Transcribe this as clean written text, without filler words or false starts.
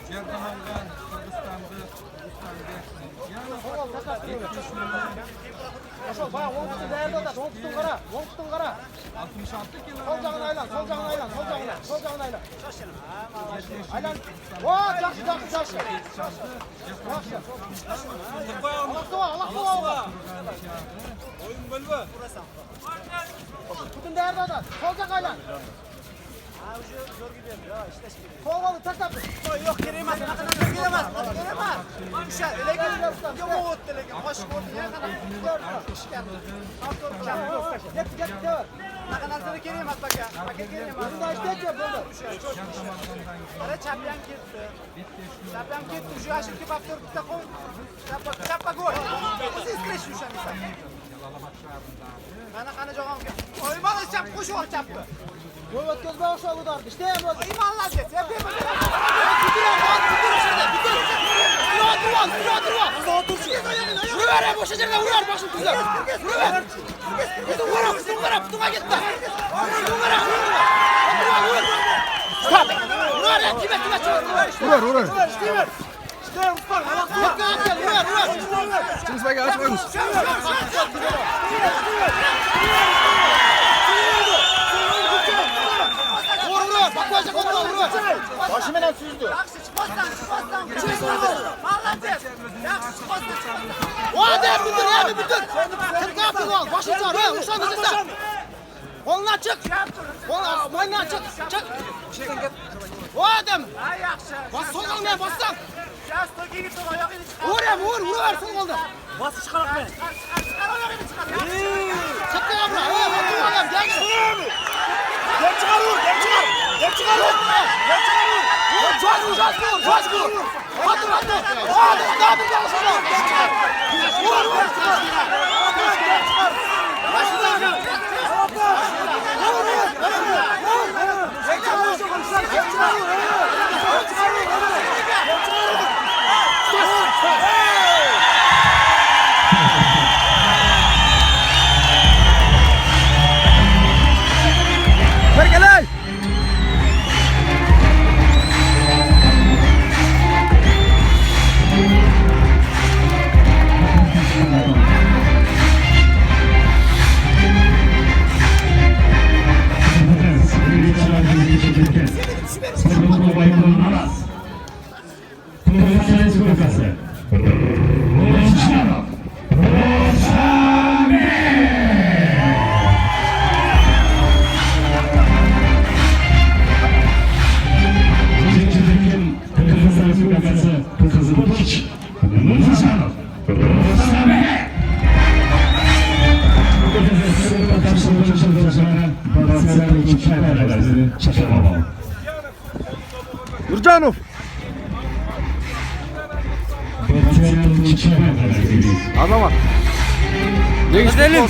Gerdanal'da, Kırgızistan'da, Aşağı bayağı 10 kutu değerli odası, 10 kutun kara, 10 kutun kara. 66 kilo. Sol cağın aylan, sol cağın aylan, sol cağın aylan, sol cağın aylan. Aylan. Oo, çarşı. Allah kova. Oyun bölme. Kutun değerli odası, sol cağın aylan. Kovalı taşak. Yok giremez. Giremez. Düşer. Yok o telege. Hoş gördün ya kadar. Get. Ne kadar sana giremez bak ya. Bak giremez. Bunda işte böyle. Ara çapyan gitti. Çapyan gitti. Şu aşırı ki baktır da koy. Çappa gol. Nasıl iskreş şu an insan. Bana kana joğam ki. Oymalı çap kuş ol çaptı. Boy ötközme aşağı udardı. İşte ya böyle. İmanlar get. Yapayım. Vuruver boşa yerine vuruver başım kızı. Vuruver. Kutuna gitti. Stop. Vuruver ya kime çabuk. Vuruver. Vuruver. Şimdi bak aç koymuş. Vuruver. Bak koyacak onu vuruver. Başımdan süzdü. Yaxşı çıkmazsan. Mallar get. Yaxşı çıkmazsan. O adam bütün. Kırk yaptın ol. Başın çağır. He uşağın kızı. Koluna çık. Koluna çık. O adam. Ay yaxşı. Bas sol koluna bassan. Yaz tokiyi tut ayağını çıkar. Vuruver sol koluna. Bas çıkarak ben. Çıkar ayağını çıkar. Çıktı abla. Otur adam gel. Gel çıkar vur. Coş vur. Atır. O adam ne yapacak sana? Vur. Berkeley. Nurcanov. Azamat. Ne güzelim.